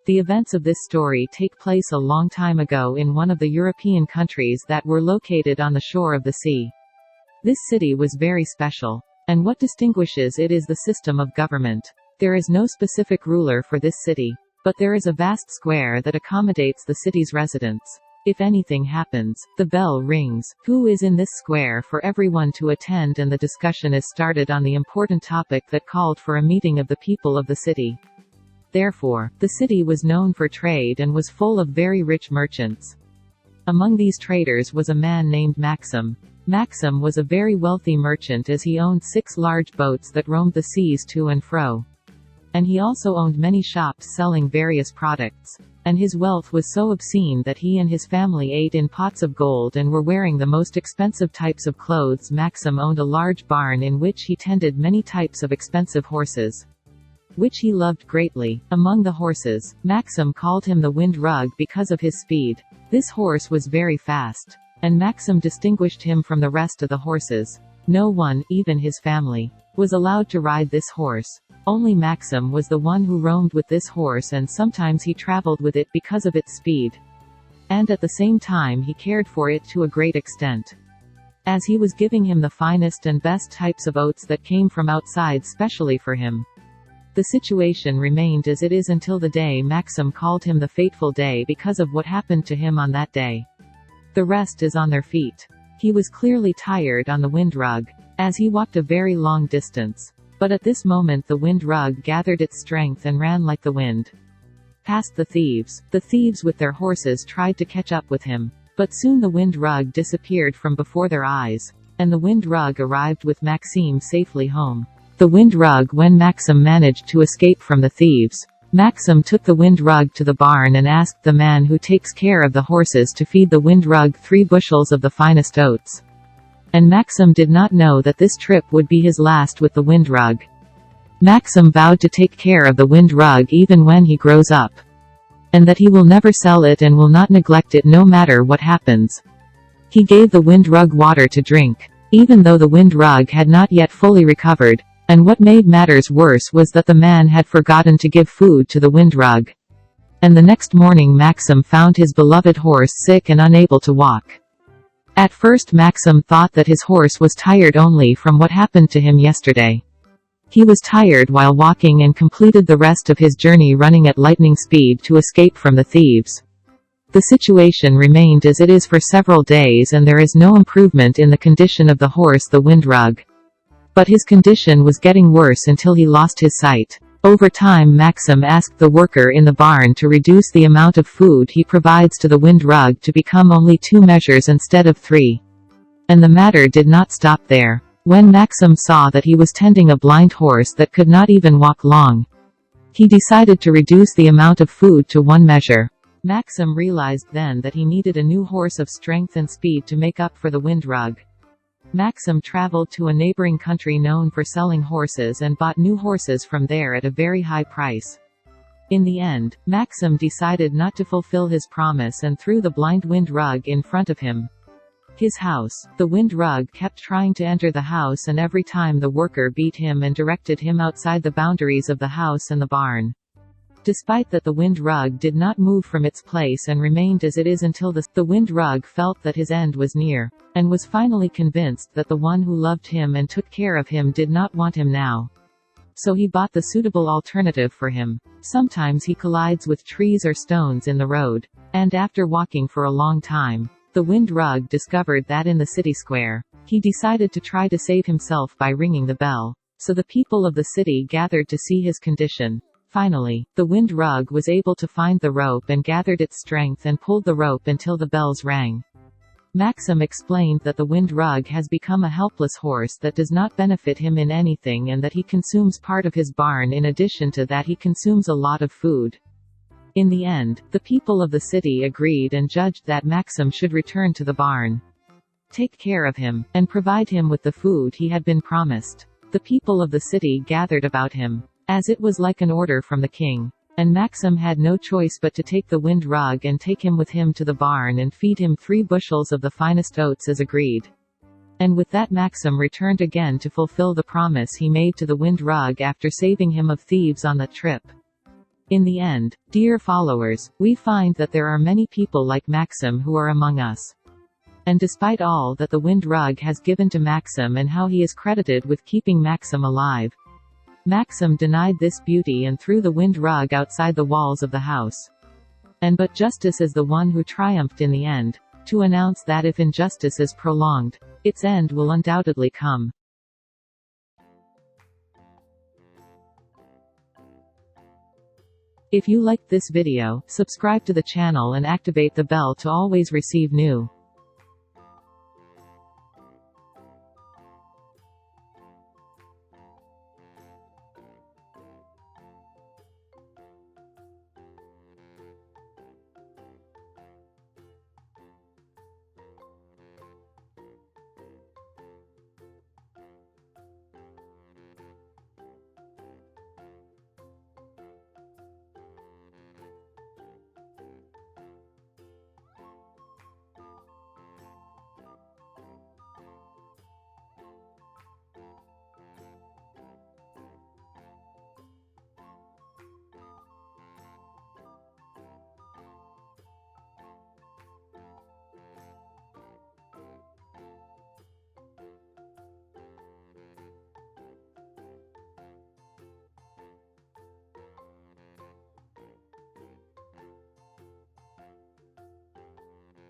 The events of this story take place a long time ago in one of the European countries that were located on the shore of the sea. This city was very special. And what distinguishes it is the system of government. There is no specific ruler for this city. But there is a vast square that accommodates the city's residents. If anything happens, the bell rings. Who is in this square for everyone to attend, and the discussion is started on the important topic that called for a meeting of the people of the city. Therefore, the city was known for trade and was full of very rich merchants. Among these traders was a man named Maxim. Maxim was a very wealthy merchant as he owned 6 large boats that roamed the seas to and fro. And he also owned many shops selling various products. And his wealth was so obscene that he and his family ate in pots of gold and were wearing the most expensive types of clothes. Maxim owned a large barn in which he tended many types of expensive horses, which he loved greatly. Among the horses, Maxim called him the Wind Rug because of his speed. This horse was very fast, and Maxim distinguished him from the rest of the horses. No one, even his family, was allowed to ride this horse. Only Maxim was the one who roamed with this horse, and sometimes he traveled with it because of its speed. And at the same time he cared for it to a great extent, as he was giving him the finest and best types of oats that came from outside specially for him. The situation remained as it is until the day Maxim called him the fateful day because of what happened to him on that day. The rest is on their feet. He was clearly tired on the Wind Rug, as he walked a very long distance. But at this moment the Wind Rug gathered its strength and ran like the wind past the thieves. The thieves with their horses tried to catch up with him, but soon the Wind Rug disappeared from before their eyes, and the Wind Rug arrived with Maxim safely home. The Wind Rug When Maxim managed to escape from the thieves, Maxim took the Wind Rug to the barn and asked the man who takes care of the horses to feed the Wind Rug 3 bushels of the finest oats. And Maxim did not know that this trip would be his last with the Wind Rug. Maxim vowed to take care of the Wind Rug even when he grows up, and that he will never sell it and will not neglect it no matter what happens. He gave the Wind Rug water to drink, even though the Wind Rug had not yet fully recovered. And what made matters worse was that the man had forgotten to give food to the Wind Rug. And the next morning Maxim found his beloved horse sick and unable to walk. At first Maxim thought that his horse was tired only from what happened to him yesterday. He was tired while walking and completed the rest of his journey running at lightning speed to escape from the thieves. The situation remained as it is for several days, and there is no improvement in the condition of the horse the Wind Rug. But his condition was getting worse until he lost his sight. Over time Maxim asked the worker in the barn to reduce the amount of food he provides to the Wind Rug to become only 2 measures instead of 3. And the matter did not stop there. When Maxim saw that he was tending a blind horse that could not even walk long, he decided to reduce the amount of food to 1 measure. Maxim realized then that he needed a new horse of strength and speed to make up for the Wind Rug. Maxim traveled to a neighboring country known for selling horses and bought new horses from there at a very high price. In the end, Maxim decided not to fulfill his promise and threw the blind Wind Rug in front of him. His house. The Wind Rug kept trying to enter the house, and every time the worker beat him and directed him outside the boundaries of the house and the barn. Despite that, the Wind Rug did not move from its place and remained as it is until the Wind Rug felt that his end was near, and was finally convinced that the one who loved him and took care of him did not want him now. So he bought the suitable alternative for him. Sometimes he collides with trees or stones in the road, and after walking for a long time, the Wind Rug discovered that in the city square, he decided to try to save himself by ringing the bell. So the people of the city gathered to see his condition. Finally, the Wind Rug was able to find the rope and gathered its strength and pulled the rope until the bells rang. Maxim explained that the Wind Rug has become a helpless horse that does not benefit him in anything, and that he consumes part of his barn. In addition to that, he consumes a lot of food. In the end, the people of the city agreed and judged that Maxim should return to the barn, take care of him, and provide him with the food he had been promised. The people of the city gathered about him, as it was like an order from the king. And Maxim had no choice but to take the Wind Rug and take him with him to the barn and feed him 3 bushels of the finest oats as agreed. And with that Maxim returned again to fulfill the promise he made to the Wind Rug after saving him of thieves on that trip. In the end, dear followers, we find that there are many people like Maxim who are among us. And despite all that the wind rug has given to Maxim and how he is credited with keeping Maxim alive, Maxim denied this beauty and threw the wind rug outside the walls of the house. And but justice is the one who triumphed in the end, to announce that if injustice is prolonged, its end will undoubtedly come. If you liked this video, subscribe to the channel and activate the bell to always receive new